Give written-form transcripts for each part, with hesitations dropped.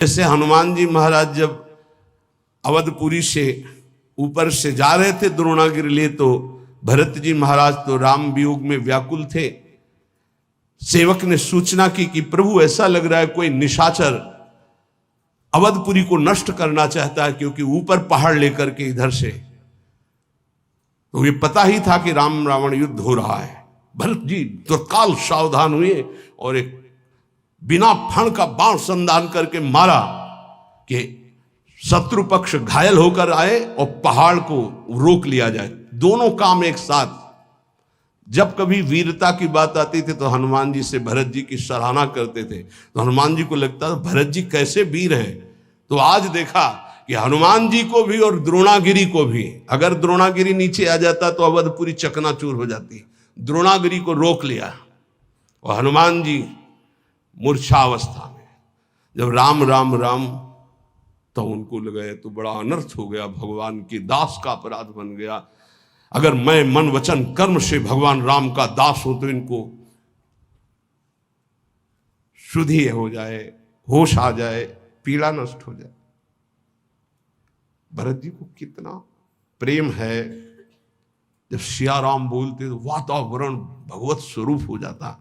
जैसे हनुमान जी महाराज जब अवधपुरी से ऊपर से जा रहे थे द्रोणागिरी लिए, तो भरत जी महाराज तो राम वियोग में व्याकुल थे। सेवक ने सूचना की कि प्रभु ऐसा लग रहा है कोई निशाचर अवधपुरी को नष्ट करना चाहता है, क्योंकि ऊपर पहाड़ लेकर के इधर से, तो ये पता ही था कि राम रावण युद्ध हो रहा है। भरत जी तत्काल सावधान हुए और एक बिना फण का बाण संधान करके मारा कि शत्रु पक्ष घायल होकर आए और पहाड़ को रोक लिया जाए। दोनों काम एक साथ। जब कभी वीरता की बात आती थी तो हनुमान जी से भरत जी की सराहना करते थे, तो हनुमान जी को लगता था भरत जी कैसे वीर हैं। तो आज देखा कि हनुमान जी को भी और द्रोणागिरी को भी, अगर द्रोणागिरी नीचे आ जाता तो अवधपुरी चकनाचूर हो जाती। द्रोणागिरी को रोक लिया और हनुमान जी मूर्छावस्था में जब राम राम राम, तो उनको लगा तो बड़ा अनर्थ हो गया, भगवान के दास का अपराध बन गया। अगर मैं मन वचन कर्म से भगवान राम का दास हूं तो इनको शुद्धि हो जाए, होश आ जाए, पीड़ा नष्ट हो जाए। भरत जी को कितना प्रेम है, जब सिया राम बोलते तो वातावरण भगवत स्वरूप हो जाता।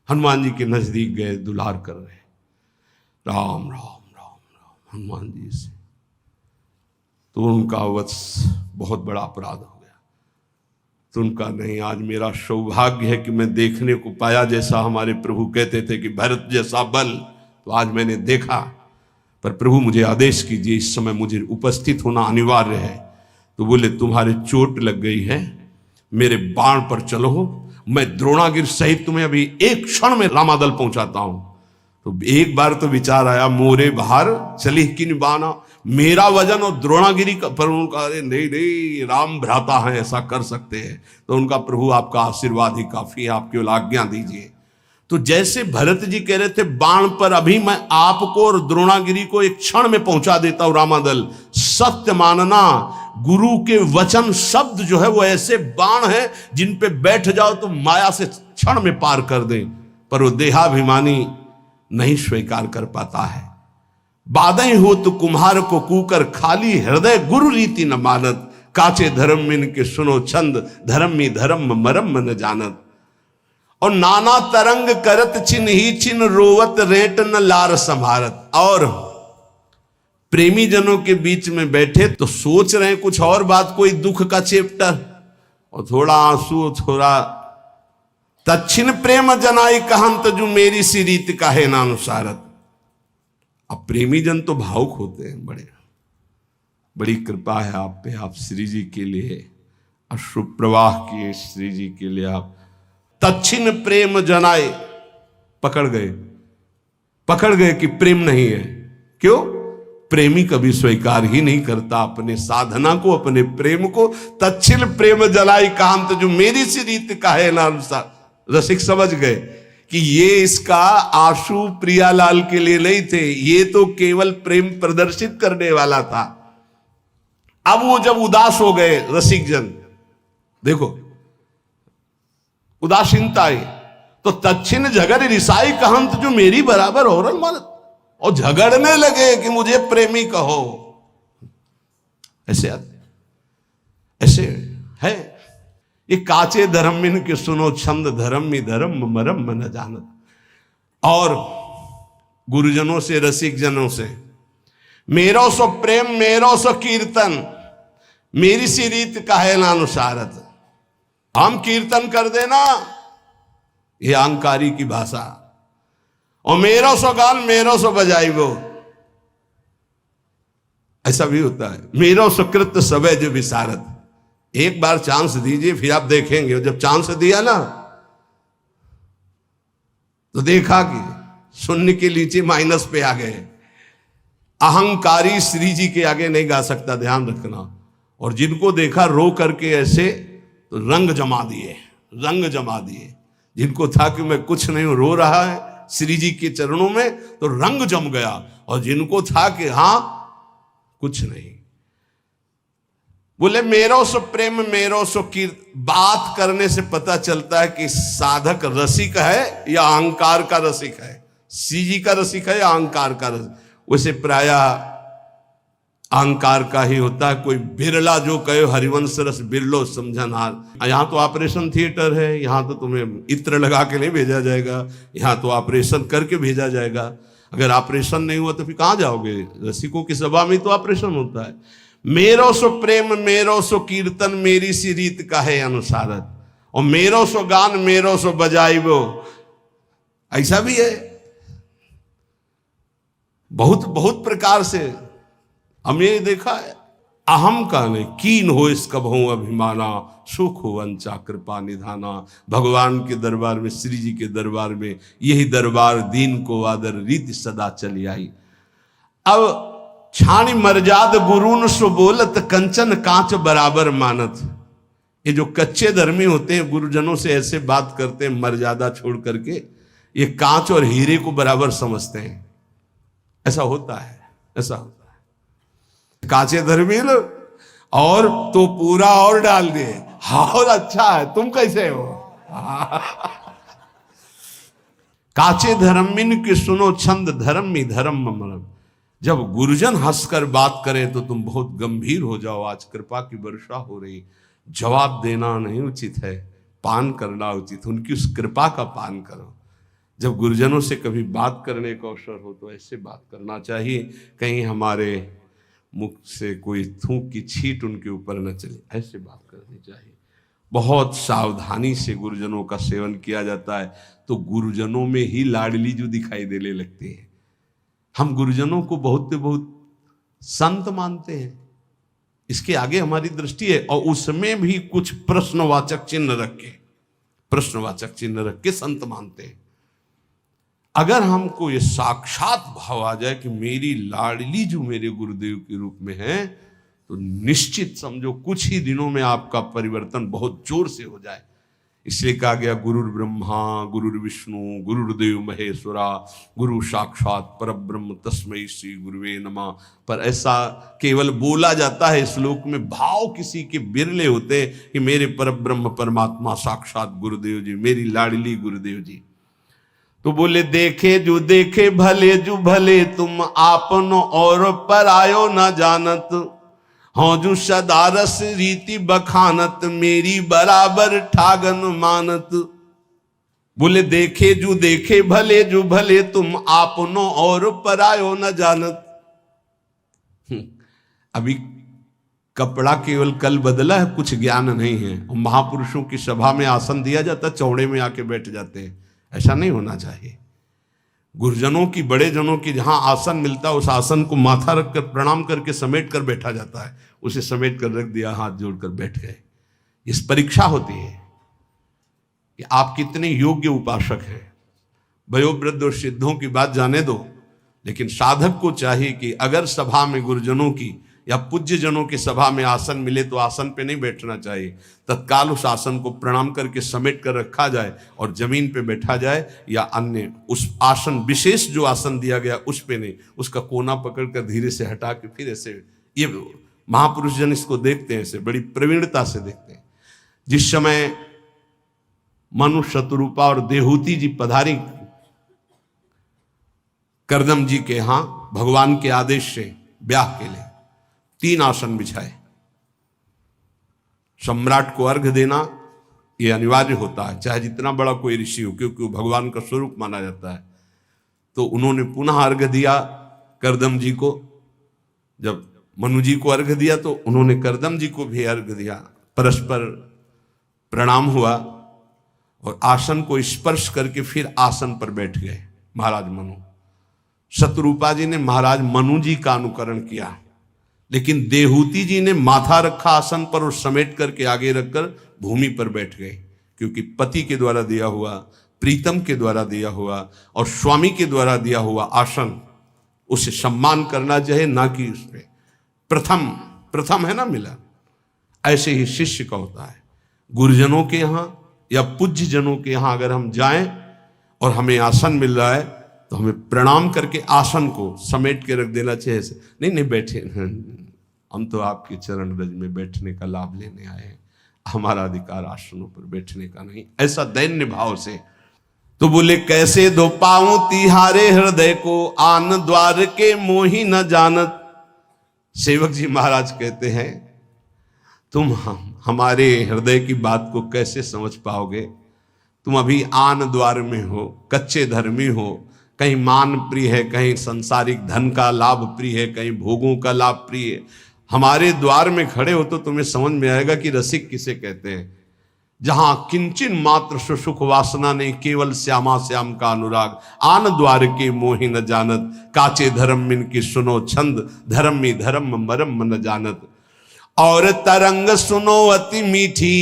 हनुमान जी के नजदीक गए, दुलार कर रहे, राम राम राम राम हनुमान जी से, तो उनका वत्स बहुत बड़ा अपराध हो गया। तो उनका नहीं, आज मेरा सौभाग्य है कि मैं देखने को पाया, जैसा हमारे प्रभु कहते थे कि भरत जैसा बल, तो आज मैंने देखा। पर प्रभु मुझे आदेश कीजिए, इस समय मुझे उपस्थित होना अनिवार्य है। तो बोले तुम्हारे चोट लग गई है, मेरे बाण पर चलो, मैं द्रोणागिरी सहित तुम्हें अभी एक क्षण में रामादल पहुंचाता हूं। तो एक बार तो विचार आया, मोरे बाहर चली किन बाना, मेरा वजन और द्रोणागिरी का, पर उनका अरे नहीं नहीं राम भ्राता है, ऐसा कर सकते हैं। तो उनका प्रभु आपका आशीर्वाद ही काफी है, आप केवल आज्ञा दीजिए। तो जैसे भरत जी कह रहे थे बाण पर अभी मैं आपको और द्रोणागिरी को एक क्षण में पहुंचा देता हूं रामादल, सत्य मानना, गुरु के वचन शब्द जो है वो ऐसे बाण है जिन पे बैठ जाओ तो माया से क्षण में पार कर दें। पर वो देहाभिमानी नहीं स्वीकार कर पाता है। बाधे हो तो कुम्हार को कूकर, खाली हृदय गुरु रीति न मानत, काचे धर्म मिन के सुनो छंद, धर्म में धर्म मरम न जानत। और नाना तरंग करत चिन्ह ही चिन्ह, रोवत रेट न लार संभारत। और प्रेमी जनों के बीच में बैठे तो सोच रहे हैं कुछ और बात, कोई दुख का चैप्टर, और थोड़ा आंसू, थोड़ा तच्छिन प्रेम जनाई कहंत, जो मेरी सी रीत का है नानुसारत। अब प्रेमी जन तो भावुक होते हैं, बड़ी कृपा है आप पे, आप श्री जी के लिए अश्रु प्रवाह किए, श्री जी के लिए आप तच्छिन प्रेम जनाए, पकड़ गए कि प्रेम नहीं है। क्यों? प्रेमी कभी स्वीकार ही नहीं करता अपने साधना को, अपने प्रेम को। तच्छिन प्रेम जलाई कांत, जो मेरी सी रीत का है ना अनुसार। रसिक समझ गए कि ये इसका आंसू प्रियालाल के लिए नहीं थे, ये तो केवल प्रेम प्रदर्शित करने वाला था। अब वो जब उदास हो गए रसिक जन, देखो उदासीनता आई, तो तच्छिन झगड़ रिसाई कहंत, जो मेरी बराबर औरल मानत, और झगड़ने लगे कि मुझे प्रेमी कहो। ऐसे है ये काचे धर्मिन के सुनो छंद, धर्म में धर्म मरम न जानत। और गुरुजनों से, रसिक जनों से, मेरो सो प्रेम मेरो सो कीर्तन, मेरी सी रीत का है नानुसारत। हम कीर्तन कर देना, ये अहंकारी की भाषा, और मेरो सो गान मेरो सो बजाई वो, ऐसा भी होता है। मेरो सुकृत सबे जो विसारत। एक बार चांस दीजिए, फिर आप देखेंगे। जब चांस दिया ना तो देखा कि शून्य के नीचे माइनस पे आ गए। अहंकारी श्री जी के आगे नहीं गा सकता, ध्यान रखना। और जिनको देखा रो करके ऐसे, तो रंग जमा दिए। जिनको था कि मैं कुछ नहीं हूं, रो रहा है श्री जी के चरणों में, तो रंग जम गया। और जिनको था कि हां कुछ नहीं, बोले मेरो सो प्रेम मेरो सो कीर्त। बात करने से पता चलता है कि साधक रसिक है या अहंकार का रसिक है। सीजी का रसिक है या अहंकार का रसिक? वैसे प्रायः अहंकार का ही होता है। कोई बिरला जो कहे हरिवंश रस बिरलो समझनहार। यहाँ तो ऑपरेशन थिएटर है, यहाँ तो तुम्हें इत्र लगा के नहीं भेजा जाएगा, यहाँ तो ऑपरेशन करके भेजा जाएगा। अगर ऑपरेशन नहीं हुआ तो फिर कहाँ जाओगे? रसिकों की सभा में तो ऑपरेशन होता है। मेरो सो प्रेम मेरो सो कीर्तन मेरी सी रीत का है अनुसारत, और मेरो सो गान मेरो सो बजाइबो, ऐसा भी है। बहुत बहुत प्रकार से हमने देखा है। अहम का नहीं कीन हो इसका बहु अभिमाना, सुख हो वंचा कृपा निधाना। भगवान के दरबार में, श्री जी के दरबार में यही दरबार दीन को आदर रीति सदा चली आई। अब छाणी मर्याद गुरुन सो बोलत कंचन कांच बराबर मानत। ये जो कच्चे धर्मी होते हैं गुरुजनों से ऐसे बात करते हैं मर्यादा छोड़ करके, ये कांच और हीरे को बराबर समझते हैं। ऐसा होता है, ऐसा होता है। कांचे धर्मी लोग और तो पूरा और डाल दिए, और अच्छा है, तुम कैसे हो? काचे धर्मिन के सुनो छंद धर्म ही धर्म मरम। जब गुरुजन हंसकर बात करें तो तुम बहुत गंभीर हो जाओ। आज कृपा की वर्षा हो रही, जवाब देना नहीं उचित है, पान करना उचित। उनकी उस कृपा का पान करो। जब गुरुजनों से कभी बात करने का अवसर हो तो ऐसे बात करना चाहिए, कहीं हमारे मुख से कोई थूक की छींट उनके ऊपर न चले, ऐसे बात करनी चाहिए। बहुत सावधानी से गुरुजनों का सेवन किया जाता है तो गुरुजनों में ही लाडली जो दिखाई देने लगते हैं। हम गुरुजनों को बहुत संत मानते हैं, इसके आगे हमारी दृष्टि है, और उसमें भी कुछ प्रश्नवाचक चिन्ह रख के संत मानते हैं। अगर हमको ये साक्षात भाव आ जाए कि मेरी लाडली जो मेरे गुरुदेव के रूप में है, तो निश्चित समझो कुछ ही दिनों में आपका परिवर्तन बहुत जोर से हो जाए। इसलिए कहा गया गुरुर ब्रह्मा गुरुर विष्णु गुरुर्देव महेश्वरा गुरु साक्षात परब्रह्म तस्मै श्री गुरुवे नमः। पर ऐसा केवल बोला जाता है श्लोक में, भाव किसी के बिरले होते कि मेरे परब्रह्म परमात्मा साक्षात गुरुदेव जी, मेरी लाडली गुरुदेव जी। तो बोले देखे जो देखे भले जो भले, तुम आपनो और परायो न जानत। हाँ जो सदारस रीति बखानत, मेरी बराबर ठागन मानत। बोले देखे जो देखे भले जो भले, तुम आपनो और परायो न जानत। अभी कपड़ा केवल कल बदला है, कुछ ज्ञान नहीं है। महापुरुषों की सभा में आसन दिया जाता, चौड़े में आके बैठ जाते हैं। ऐसा नहीं होना चाहिए। गुरुजनों की, बड़े जनों की जहां आसन मिलता है उस आसन को माथा रखकर प्रणाम करके समेट कर बैठा जाता है। उसे समेट कर रख दिया, हाथ जोड़कर बैठ गए। इस परीक्षा होती है कि आप कितने योग्य उपासक हैं। वयोवृद्ध और सिद्धों की बात जाने दो, लेकिन साधक को चाहिए कि अगर सभा में गुरुजनों की या पूज्य जनों की सभा में आसन मिले तो आसन पे नहीं बैठना चाहिए, तत्काल उस आसन को प्रणाम करके समेट कर रखा जाए और जमीन पे बैठा जाए, या अन्य उस आसन विशेष जो आसन दिया गया उस पे नहीं, उसका कोना पकड़कर धीरे से हटा के फिर ऐसे। ये महापुरुष जन इसको देखते हैं, ऐसे बड़ी प्रवीणता से देखते हैं। जिस समय मनु शतरूपा और देहूती जी पधारी करदम जी के यहां भगवान के आदेश से ब्याह के लिए, 3 आसन बिछाए। सम्राट को अर्घ देना ये अनिवार्य होता है, चाहे जितना बड़ा कोई ऋषि हो, क्योंकि वो भगवान का स्वरूप माना जाता है। तो उन्होंने पुनः अर्घ दिया करदम जी को। जब मनु जी को अर्घ दिया तो उन्होंने करदम जी को भी अर्घ दिया। परस्पर प्रणाम हुआ और आसन को स्पर्श करके फिर आसन पर बैठ गए महाराज मनु। शतरूपा जी ने महाराज मनु जी का अनुकरण किया, लेकिन देहूती जी ने माथा रखा आसन पर और समेट करके आगे रखकर भूमि पर बैठ गए, क्योंकि पति के द्वारा दिया हुआ, प्रीतम के द्वारा दिया हुआ और स्वामी के द्वारा दिया हुआ आसन, उसे सम्मान करना चाहिए, ना कि उसमें प्रथम है ना मिला। ऐसे ही शिष्य का होता है। गुरुजनों के यहाँ या पूज्य जनों के यहाँ अगर हम जाएं और हमें आसन मिल रहा है तो हमें प्रणाम करके आसन को समेट के रख देना चाहिए। नहीं बैठे, हम तो आपके चरण रज में बैठने का लाभ लेने आए हैं, हमारा अधिकार आसनों पर बैठने का नहीं। ऐसा दैन्य भाव से तो बोले कैसे दो पाऊं तिहारे हृदय को, आन द्वार के मोही न जानत। सेवक जी महाराज कहते हैं तुम हमारे हृदय की बात को कैसे समझ पाओगे? तुम अभी आन द्वार में हो, कच्चे धर्मी हो, कहीं मान प्रिय है, कहीं संसारिक धन का लाभ प्रिय है, कहीं भोगों का लाभ प्रिय है। हमारे द्वार में खड़े हो तो तुम्हें समझ में आएगा कि रसिक किसे कहते हैं। जहां किंचन मात्र सुसुख वासना नहीं, केवल श्यामा श्याम का अनुराग। आन द्वार के मोहि न जानत, काचे धर्म मिन की सुनो छंद, धर्म में धर्म मरम न जानत। और तरंग सुनो अति मीठी,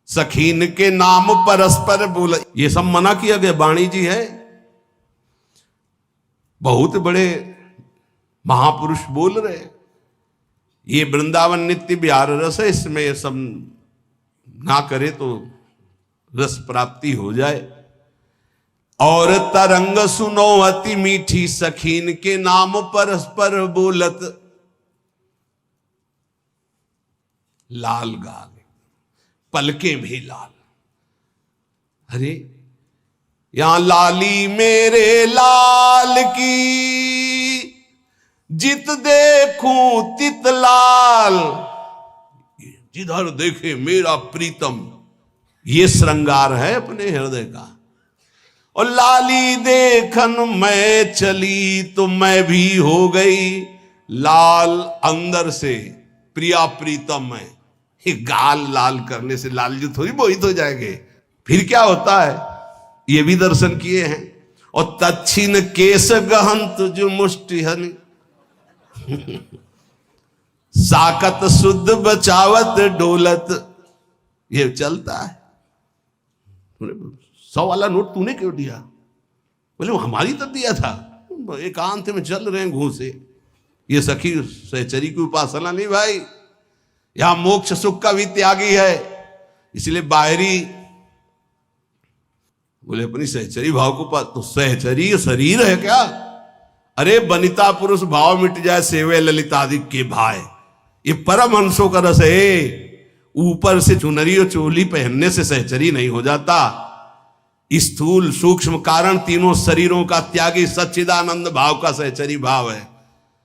सखीन के नाम परस्पर बोल। ये सब मना किया गया, वाणी जी है, बहुत बड़े महापुरुष बोल रहे। ये वृंदावन नित्य विहार रस है, इसमें ये सब ना करे तो रस प्राप्ति हो जाए। और तरंग सुनो अति मीठी, सखीन के नाम परस्पर बोलत। लाल गाल, पलके भी लाल। अरे यहां लाली मेरे लाल की, जित देखूं तित लाल। जिधर देखे मेरा प्रीतम, ये श्रृंगार है अपने हृदय का। और लाली देखन मैं चली, तो मैं भी हो गई लाल अंदर से, प्रिया प्रीतम है। ये गाल लाल करने से लाल जी थोड़ी मोहित हो जाएंगे। फिर क्या होता है, ये भी दर्शन किए हैं। और तच्छिन केस गहंत जो मुष्टि हनि, साकत शुद्ध बचावत डोलत। ये चलता है। 100 वाला नोट तूने क्यों दिया? बोले वो हमारी तो दिया था, एकांत में चल रहे हैं घूसे। ये सखी सहचरी की उपासना नहीं भाई, यहां मोक्ष सुख का भी त्यागी है। इसलिए बाहरी बोले अपनी सहचरी भाव को पास, तो सहचरी शरीर है क्या? अरे बनिता पुरुष भाव मिट जाए, सेवे ललितादि के भाई। ये परमहंसों का रस है। ऊपर से चुनरी और चोली पहनने से सहचरी नहीं हो जाता। स्थूल सूक्ष्म कारण तीनों शरीरों का त्यागी सच्चिदानंद भाव का सहचरी भाव है।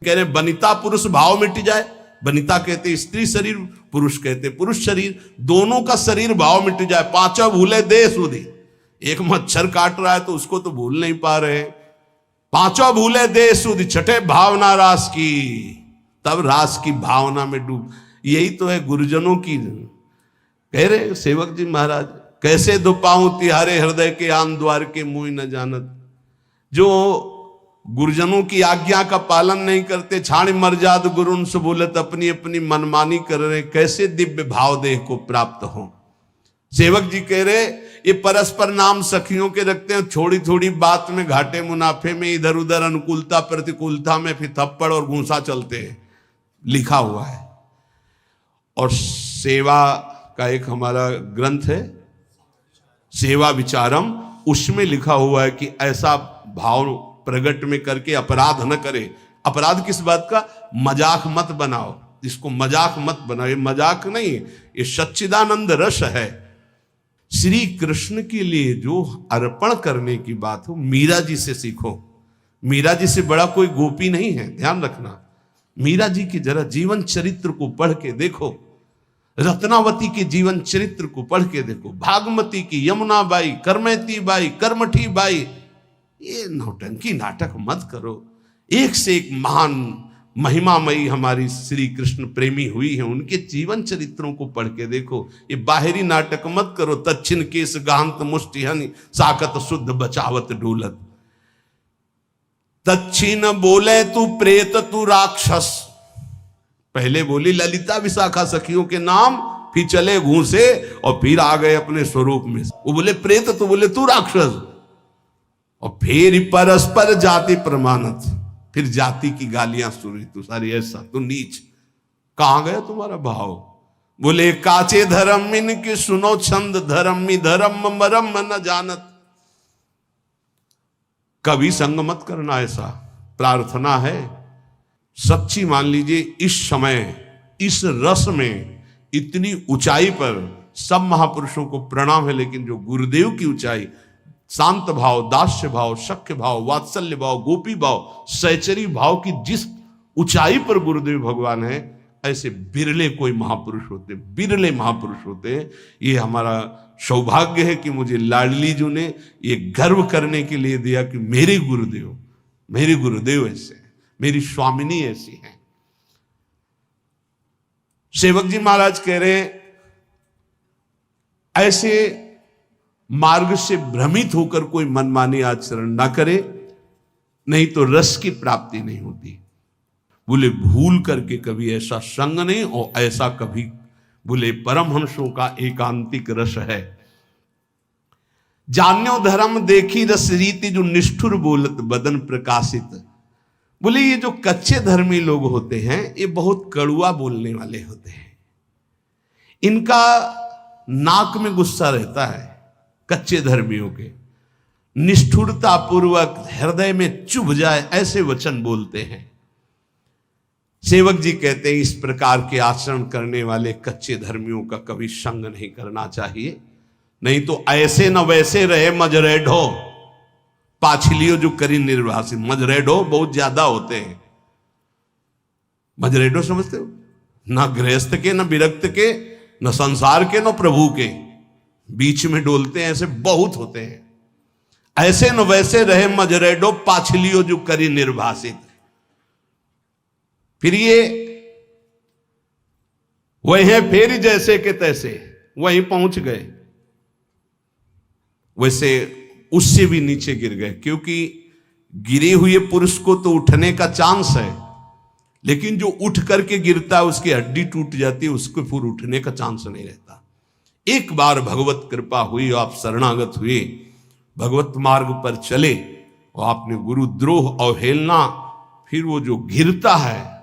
कह रहे बनिता पुरुष भाव मिट जाए। बनिता कहते स्त्री शरीर, पुरुष कहते पुरुष शरीर, दोनों का शरीर भाव मिट जाए। पांचों भूले दे सुधी। एक मच्छर काट रहा है तो उसको तो भूल नहीं पा रहे। पांचों भूले दे सुधी, छठे भावना रास की, तब रास की भावना में डूब। यही तो है गुरुजनों की। कह रहे सेवक जी महाराज, कैसे दो पाऊं तिहारे हृदय के, आन द्वार के मुंह न जानत। जो गुरुजनों की आज्ञा का पालन नहीं करते, छाण मर्याद गुरुन से बोलत, अपनी अपनी मनमानी कर रहे, कैसे दिव्य भाव देह को प्राप्त हो। सेवक जी कह रहे ये परस्पर नाम सखियों के रखते हैं। थोड़ी थोड़ी बात में, घाटे मुनाफे में, इधर उधर अनुकूलता प्रतिकूलता में फिर थप्पड़ और घूंसा चलते हैं, लिखा हुआ है। और सेवा का एक हमारा ग्रंथ है सेवा विचारम, उसमें लिखा हुआ है कि ऐसा भाव प्रगट में करके अपराध न करे। अपराध किस बात का? मजाक मत बनाओ, इसको मजाक मत बनाओ। ये मजाक नहीं, ये सच्चिदानंद रस है। श्री कृष्ण के लिए जो अर्पण करने की बात हो, मीरा जी से सीखो। मीरा जी से बड़ा कोई गोपी नहीं है, ध्यान रखना। मीरा जी की जरा जीवन चरित्र को पढ़ के देखो, रत्नावती के जीवन चरित्र को पढ़ के देखो, भागमती की, यमुना बाई, करमैती बाई, कर्मठी बाई। ये नौटंकी नाटक मत करो। एक से एक महान महिमामयी हमारी श्री कृष्ण प्रेमी हुई है, उनके जीवन चरित्रों को पढ़ के देखो। ये बाहरी नाटक मत करो। तच्छिन केस गांत मुष्टि हनि, साकत शुद्ध बचावत डोलत। तच्छिन बोले तू प्रेत तू राक्षस। पहले बोली ललिता विशाखा सखियों के नाम, फिर चले घूसे और फिर आ गए अपने स्वरूप में। वो बोले प्रेत, तो बोले तू राक्षस। और फिर परस्पर जाति प्रमाणत, फिर जाति की गालियां सुनी। तू सारी ऐसा, तू नीच, कहां गया तुम्हारा भाव? बोले काचे धर्म इनके सुनो छंद, धर्मी धर्म मरम न जानत। कभी संग मत करना, ऐसा प्रार्थना है सच्ची। मान लीजिए इस समय इस रस में इतनी ऊंचाई पर सब महापुरुषों को प्रणाम है, लेकिन जो गुरुदेव की ऊंचाई, शांत भाव, दास्य भाव, शक्य भाव, वात्सल्य भाव, गोपी भाव, सहचरी भाव की जिस ऊंचाई पर गुरुदेव भगवान है, ऐसे बिरले कोई महापुरुष होते, बिरले महापुरुष होते हैं। ये हमारा सौभाग्य है कि मुझे लाडली जी ने ये गर्व करने के लिए दिया कि मेरे गुरुदेव ऐसे हैं, मेरी स्वामिनी ऐसी हैं। सेवक जी महाराज कह रहे हैं, ऐसे मार्ग से भ्रमित होकर कोई मनमानी आचरण ना करे, नहीं तो रस की प्राप्ति नहीं होती। बोले भूल करके कभी ऐसा संग नहीं, और ऐसा कभी बोले परमहंसों का एकांतिक रस है। जान्यो धर्म देखी रस रीति, जो निष्ठुर बोलत बदन प्रकाशित। बोले ये जो कच्चे धर्मी लोग होते हैं, ये बहुत कड़ुआ बोलने वाले होते हैं। इनका नाक में गुस्सा रहता है, कच्चे धर्मियों के निष्ठुरता पूर्वक हृदय में चुभ जाए ऐसे वचन बोलते हैं। सेवक जी कहते हैं, इस प्रकार के आचरण करने वाले कच्चे धर्मियों का कभी संग नहीं करना चाहिए, नहीं तो ऐसे न वैसे रहे मजरेढो पाछलियो जो करी निर्वासित। मजरेढो बहुत ज्यादा होते हैं। मजरेढो समझते हो? ना गृहस्थ के, न विरक्त के, न संसार के, न प्रभु के, बीच में डोलते हैं, ऐसे बहुत होते हैं। ऐसे न वैसे रहे मजरेडो पाछलियो जो करी निर्वासित। फिर ये वही है, फिर जैसे के तैसे वहीं पहुंच गए, वैसे उससे भी नीचे गिर गए। क्योंकि गिरे हुए पुरुष को तो उठने का चांस है, लेकिन जो उठ करके गिरता है उसकी हड्डी टूट जाती है, उसको फिर उठने का चांस नहीं रहता। एक बार भगवत कृपा हुई, आप शरणागत हुए, भगवत मार्ग पर चले, और आपने गुरुद्रोह अवहेलना, फिर वो जो गिरता है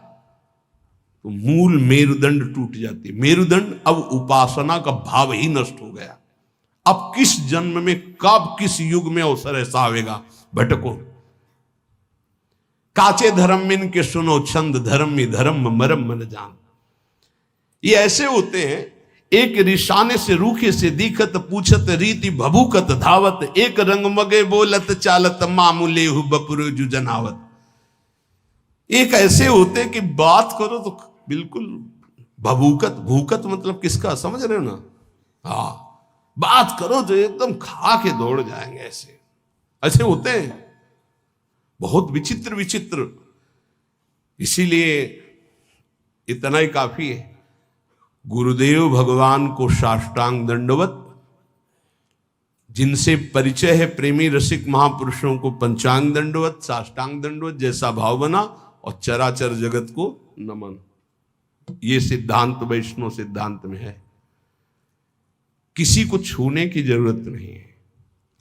तो मूल मेरुदंड टूट जाती है। मेरुदंड, अब उपासना का भाव ही नष्ट हो गया। अब किस जन्म में, कब, किस युग में अवसर ऐसा आवेगा, भटको। काचे धर्म मिन के सुनो छंद, धर्म में धर्म मरम मन जान। ये ऐसे होते हैं, एक रिशाने से रूखे से दिखत, पूछत रीति भभूकत धावत, एक रंग मगे बोलत चालत, मामूले हु बपुर जु जनावत। एक ऐसे होते कि बात करो तो बिल्कुल भभूकत, भूकत मतलब किसका, समझ रहे हो ना? हाँ, बात करो तो एकदम खा के दौड़ जाएंगे। ऐसे ऐसे होते हैं, बहुत विचित्र विचित्र। इसीलिए इतना ही काफी है, गुरुदेव भगवान को साष्टांग दंडवत। जिनसे परिचय है प्रेमी रसिक महापुरुषों को पंचांग दंडवत, साष्टांग दंडवत, जैसा भाव बना, और चराचर जगत को नमन। ये सिद्धांत वैष्णव सिद्धांत में है। किसी को छूने की जरूरत नहीं है,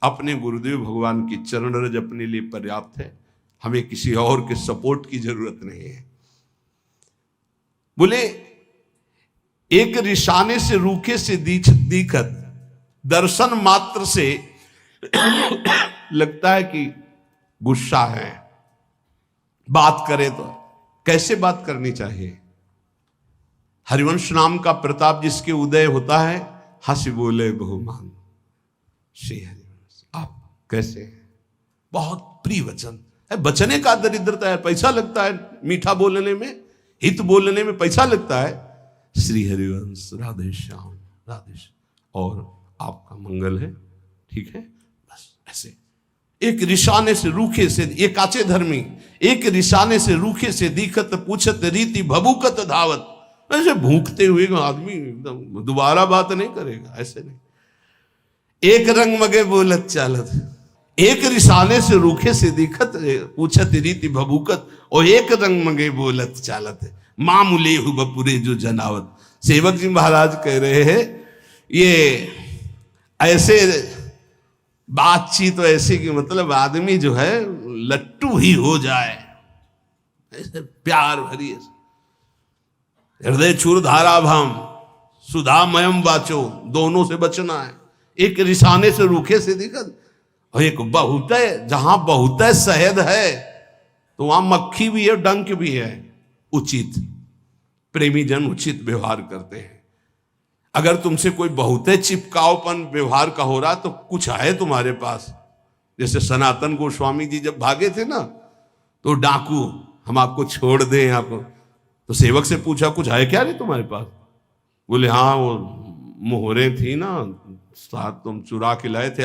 अपने गुरुदेव भगवान की चरण रज अपने लिए पर्याप्त है। हमें किसी और के सपोर्ट की जरूरत नहीं है। बोले एक रिशाने से रूखे से दिखत, दर्शन मात्र से लगता है कि गुस्सा है। बात करे तो कैसे बात करनी चाहिए? हरिवंश नाम का प्रताप जिसके उदय होता है, हंसी बोले बहुमान श्री हरिवंश। आप कैसे हैं? बहुत प्रिय वचन है। बचने का दरिद्रता है, पैसा लगता है मीठा बोलने में, हित बोलने में पैसा लगता है। श्री हरिवंश, राधे श्याम, राधे श्याम, और आपका मंगल है, ठीक है, बस ऐसे। एक रिशाने से रूखे से, ये काचे धर्मी, एक रिशाने से रूखे से दिखत, पूछत रीति भभूकत धावत। ऐसे भूखते हुए आदमी एकदम दोबारा बात नहीं करेगा, ऐसे नहीं। एक रंग मगे बोलत चालत, एक रिसाने से रूखे से दिखत, पूछत रीति भभूकत, और एक रंग मगे बोलत चालत, मामूले हु बपुरे जो जनावत। सेवक जी महाराज कह रहे हैं, ये ऐसे बातचीत तो ऐसे कि मतलब आदमी जो है लट्टू ही हो जाए, ऐसे प्यार भरी, हृदय चूर धारा भम सुधामयम वाचो, दोनों से बचना है। एक रिसाने से रूखे से दिखत, और एक बहुत है, जहां बहुत है शहद है तो वहां मक्खी भी है, डंक भी है। उचित प्रेमी जन उचित व्यवहार करते हैं। अगर तुमसे कोई बहुत चिपकावपन व्यवहार का हो रहा तो कुछ है तुम्हारे पास, जैसे सनातन गोस्वामी जी जब भागे थे ना, तो डाकू, हम आपको छोड़ दें आपको, तो सेवक से पूछा कुछ है क्या रे तुम्हारे पास? बोले हाँ वो मोहरें थी ना, साथ तुम चुरा के लाए थे।